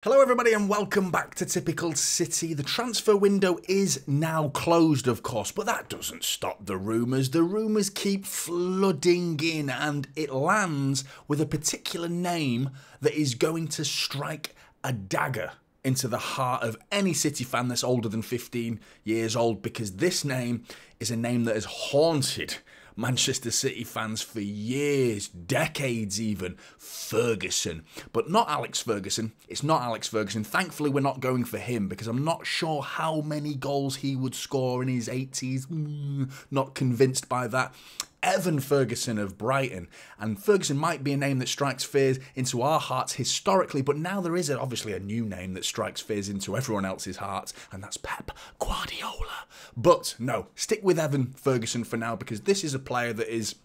Hello everybody and welcome back to Typical City. The transfer window is now closed, of course, but that doesn't stop the rumours. The rumours keep flooding in and it lands with a particular name that is going to strike a dagger into the heart of any City fan that's older than 15 years old, because this name is a name that has haunted Manchester City fans for years, decades even. Ferguson. But not Alex Ferguson. It's not Alex Ferguson. Thankfully, we're not going for him because I'm not sure how many goals he would score in his 80s. Not convinced by that. Evan Ferguson of Brighton. And Ferguson might be a name that strikes fears into our hearts historically, but now there is obviously a new name that strikes fears into everyone else's hearts, and that's Pep Guardiola. But no, stick with Evan Ferguson for now, because this is a player that is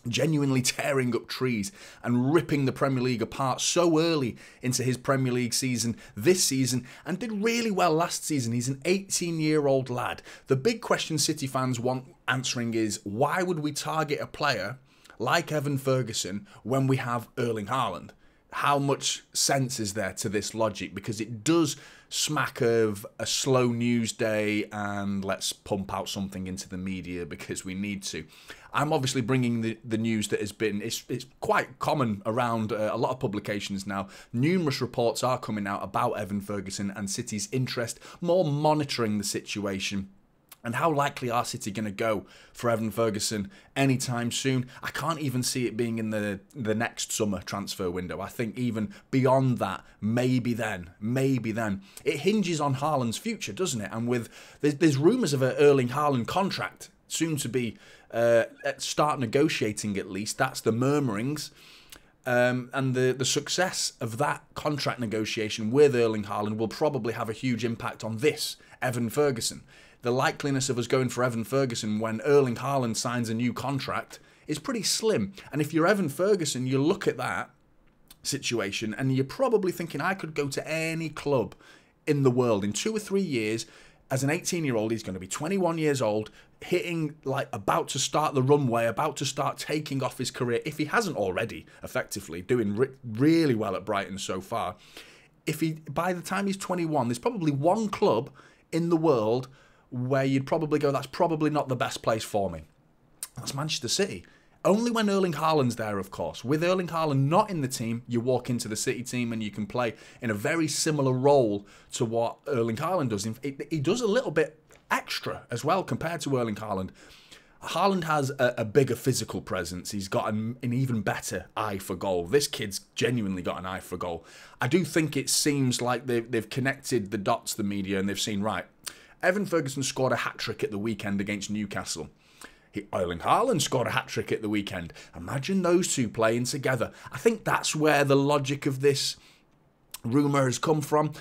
genuinely tearing up trees and ripping the Premier League apart so early into his Premier League season this season, and did really well last season. He's an 18-year-old lad. The big question City fans want answering is, why would we target a player like Evan Ferguson when we have Erling Haaland? How much sense is there to this logic? Because it does smack of a slow news day and let's pump out something into the media because we need to. I'm obviously bringing the news that has been, it's quite common around a lot of publications now. Numerous reports are coming out about Evan Ferguson and City's interest, more monitoring the situation. And how likely are City going to go for Evan Ferguson anytime soon? I can't even see it being in the next summer transfer window. I think even beyond that, maybe then. It hinges on Haaland's future, doesn't it? And there's rumours of an Erling Haaland contract soon to be start negotiating at least. That's the murmurings. And the success of that contract negotiation with Erling Haaland will probably have a huge impact on this Evan Ferguson. The likeliness of us going for Evan Ferguson when Erling Haaland signs a new contract is pretty slim. And if you're Evan Ferguson, you look at that situation and you're probably thinking, I could go to any club in the world in 2 or 3 years. As an 18-year-old, he's going to be 21 years old, hitting, like, about to start the runway, about to start taking off his career, if he hasn't already, effectively, doing really well at Brighton so far. By the time he's 21, there's probably one club in the world where you'd probably go, that's probably not the best place for me. That's Manchester City. Only when Erling Haaland's there, of course. With Erling Haaland not in the team, you walk into the City team and you can play in a very similar role to what Erling Haaland does. He does a little bit extra as well compared to Erling Haaland. Haaland has a bigger physical presence. He's got an even better eye for goal. This kid's genuinely got an eye for goal. I do think it seems like they've connected the dots, the media, and they've seen, right, Evan Ferguson scored a hat-trick at the weekend against Newcastle. Erling Haaland scored a hat-trick at the weekend. Imagine those two playing together. I think that's where the logic of this rumour has come from.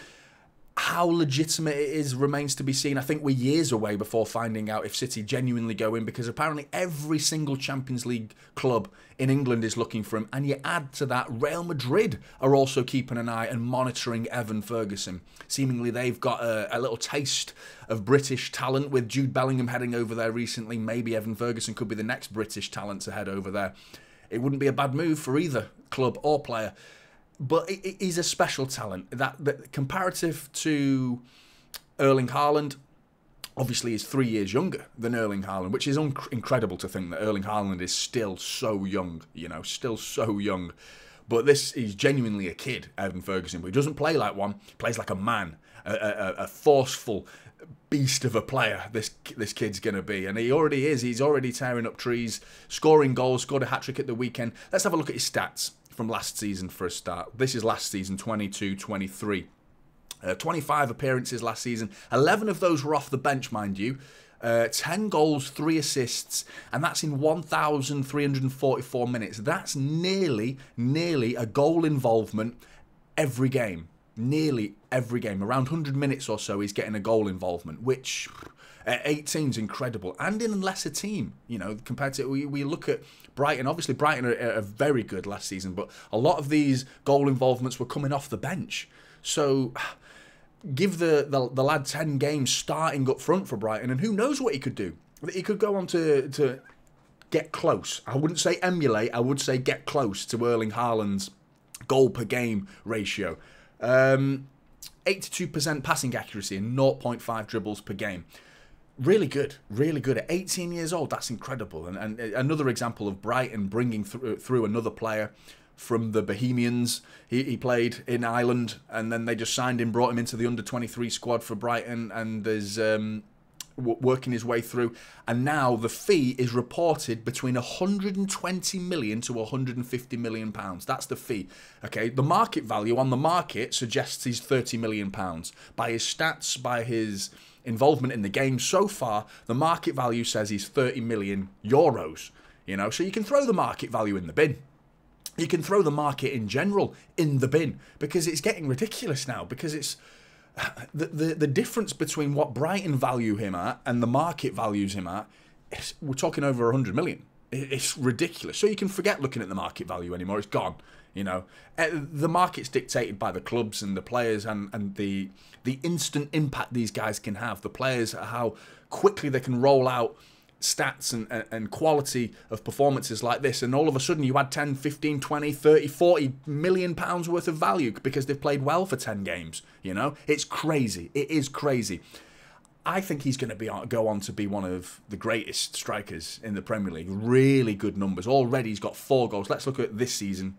How legitimate it is remains to be seen. I think we're years away before finding out if City genuinely go in, because apparently every single Champions League club in England is looking for him. And you add to that, Real Madrid are also keeping an eye and monitoring Evan Ferguson. Seemingly they've got a little taste of British talent with Jude Bellingham heading over there recently. Maybe Evan Ferguson could be the next British talent to head over there. It wouldn't be a bad move for either club or player. But he's a special talent. That comparative to Erling Haaland, obviously is 3 years younger than Erling Haaland, which is incredible to think that Erling Haaland is still so young, still so young. But he's genuinely a kid, Evan Ferguson. But he doesn't play like one. He plays like a man, a forceful beast of a player this kid's going to be. And he already is. He's already tearing up trees, scoring goals, scored a hat-trick at the weekend. Let's have a look at his stats from last season for a start. This is last season, 22-23. 25 appearances last season. 11 of those were off the bench, mind you. 10 goals, 3 assists, and that's in 1,344 minutes. That's nearly a goal involvement every game. Nearly every game. Around 100 minutes or so he's getting a goal involvement, which at 18 is incredible. And in a lesser team, compared to, we look at Brighton. Obviously, Brighton are very good last season, but a lot of these goal involvements were coming off the bench. So give the lad 10 games starting up front for Brighton, and who knows what he could do. He could go on to get close. I wouldn't say emulate, I would say get close to Erling Haaland's goal per game ratio. 82% passing accuracy and 0.5 dribbles per game. Really good, really good. At 18 years old, that's incredible. And another example of Brighton bringing through another player from the Bohemians. He played in Ireland, and then they just signed him, brought him into the under-23 squad for Brighton, and there's working his way through. And now the fee is reported between 120 million to 150 million pounds. That's the fee. Okay, the market value on the market suggests he's 30 million pounds. By his stats, by his involvement in the game so far, the market value says he's 30 million euros. You know, so you can throw the market value in the bin. You can throw the market in general in the bin, because it's getting ridiculous now, because it's the difference between what Brighton value him at and the market values him at, we're talking over 100 million. It's ridiculous. So you can forget looking at the market value anymore. It's gone. You know, the market's dictated by the clubs and the players, and the instant impact these guys can have. The players, how quickly they can roll out stats and quality of performances like this, and all of a sudden you add 10, 15, 20, 30, 40 million pounds worth of value because they've played well for 10 games. You know, it's crazy. It is crazy. I think he's going to go on to be one of the greatest strikers in the Premier League. Really good numbers. Already he's got 4 goals. Let's look at this season.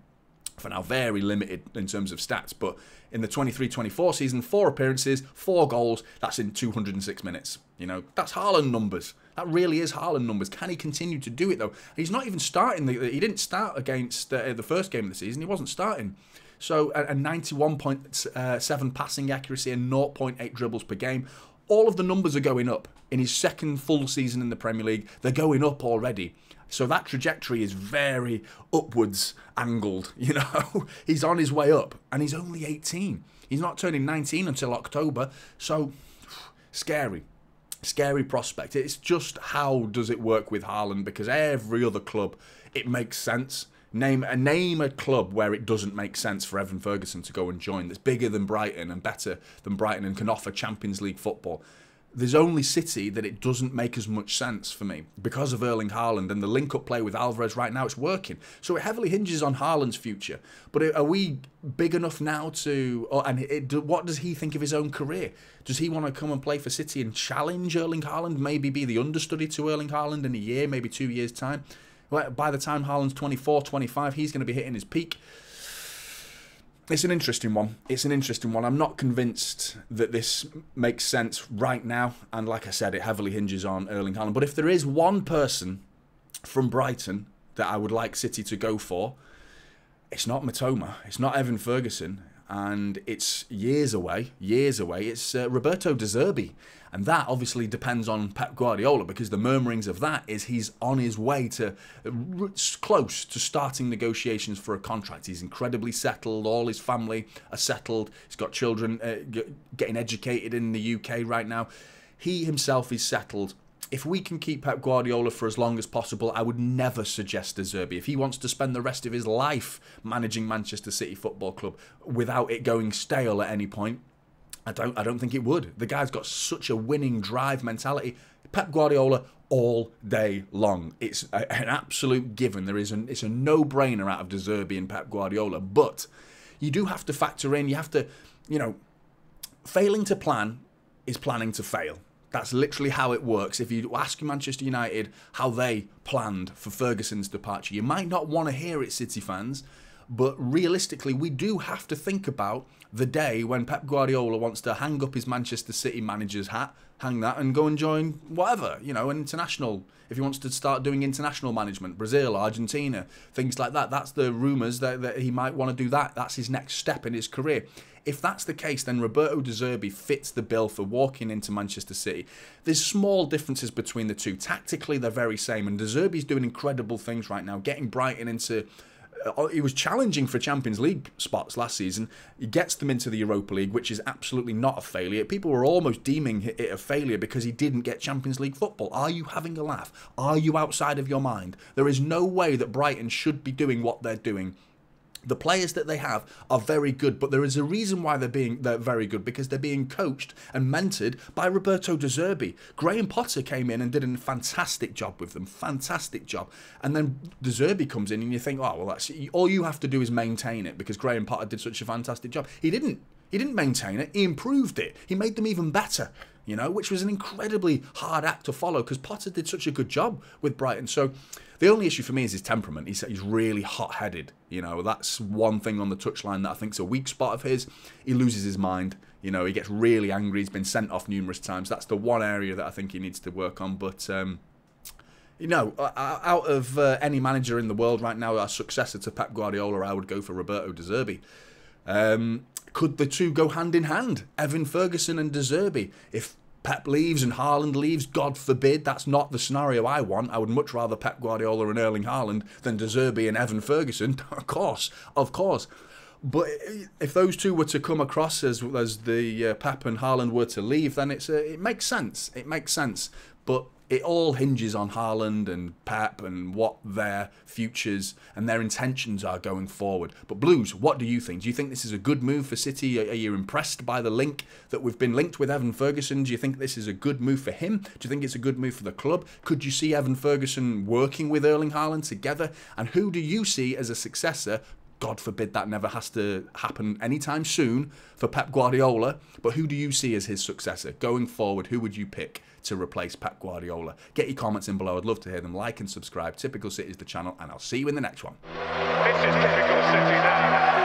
For now, very limited in terms of stats, but in the 23-24 season, 4 appearances, 4 goals. That's in 206 minutes. You know, that's Haaland numbers. That really is Haaland numbers. Can he continue to do it, though? He's not even starting. He didn't start against the first game of the season. He wasn't starting. So, a 91.7 passing accuracy and 0.8 dribbles per game. All of the numbers are going up. In his second full season in the Premier League, they're going up already. So that trajectory is very upwards angled, you know. He's on his way up, and he's only 18. He's not turning 19 until October. So, scary. Scary prospect. It's just, how does it work with Haaland? Because every other club, it makes sense. Name a club where it doesn't make sense for Evan Ferguson to go and join, that's bigger than Brighton and better than Brighton and can offer Champions League football. There's only City that it doesn't make as much sense for me because of Erling Haaland, and the link-up play with Alvarez right now, it's working. So it heavily hinges on Haaland's future. But are we big enough now to... what does he think of his own career? Does he want to come and play for City and challenge Erling Haaland? Maybe be the understudy to Erling Haaland in a year, maybe 2 years' time? Well, by the time Haaland's 24, 25, he's going to be hitting his peak. It's an interesting one. It's an interesting one. I'm not convinced that this makes sense right now. And like I said, it heavily hinges on Erling Haaland. But if there is one person from Brighton that I would like City to go for, it's not Matoma. It's not Evan Ferguson. And it's years away. Years away. It's Roberto De Zerbi. And that obviously depends on Pep Guardiola, because the murmurings of that is he's on his way to close to starting negotiations for a contract. He's incredibly settled. All his family are settled. He's got children getting educated in the UK right now. He himself is settled. If we can keep Pep Guardiola for as long as possible, I would never suggest De Zerbi. If he wants to spend the rest of his life managing Manchester City Football Club without it going stale at any point, I don't think it would. The guy's got such a winning drive mentality. Pep Guardiola all day long. It's an absolute given. It's a no-brainer out of De Zerbi and Pep Guardiola. But you do have to factor in, you have to, you know, failing to plan is planning to fail. That's literally how it works. If you ask Manchester United how they planned for Ferguson's departure, you might not want to hear it, City fans. But realistically, we do have to think about the day when Pep Guardiola wants to hang up his Manchester City manager's hat, hang that, and go and join whatever, you know, an international. If he wants to start doing international management, Brazil, Argentina, things like that. That's the rumours that he might want to do that. That's his next step in his career. If that's the case, then Roberto De Zerbi fits the bill for walking into Manchester City. There's small differences between the two. Tactically, they're very same, and De Zerbi's doing incredible things right now, getting Brighton into... He was challenging for Champions League spots last season. He gets them into the Europa League, which is absolutely not a failure. People were almost deeming it a failure because he didn't get Champions League football. Are you having a laugh? Are you outside of your mind? There is no way that Brighton should be doing what they're doing. The players that they have are very good, but there is a reason why they're very good, because they're being coached and mentored by Roberto De Zerbi. Graham Potter came in and did a fantastic job with them, fantastic job. And then De Zerbi comes in and you think, oh, well, that's all you have to do is maintain it because Graham Potter did such a fantastic job. He didn't. He didn't maintain it, he improved it. He made them even better, you know, which was an incredibly hard act to follow because Potter did such a good job with Brighton. So the only issue for me is his temperament. He's really hot-headed. You know, that's one thing on the touchline that I think is a weak spot of his. He loses his mind. You know, he gets really angry. He's been sent off numerous times. That's the one area that I think he needs to work on. But, you know, out of any manager in the world right now, our successor to Pep Guardiola, I would go for Roberto De Zerbi. Could the two go hand in hand? Evan Ferguson and De Zerbi. If Pep leaves and Haaland leaves, God forbid, that's not the scenario I want. I would much rather Pep Guardiola and Erling Haaland than De Zerbi and Evan Ferguson. Of course. But if those two were to come across as the Pep and Haaland were to leave, then it makes sense. It makes sense. But it all hinges on Haaland and Pep and what their futures and their intentions are going forward. But Blues, what do you think? Do you think this is a good move for City? Are you impressed by the link that we've been linked with Evan Ferguson? Do you think this is a good move for him? Do you think it's a good move for the club? Could you see Evan Ferguson working with Erling Haaland together? And who do you see as a successor? God forbid that never has to happen anytime soon for Pep Guardiola. But who do you see as his successor? Going forward, who would you pick to replace Pep Guardiola? Get your comments in below. I'd love to hear them. Like and subscribe. Typical City is the channel, and I'll see you in the next one. This is Typical City now.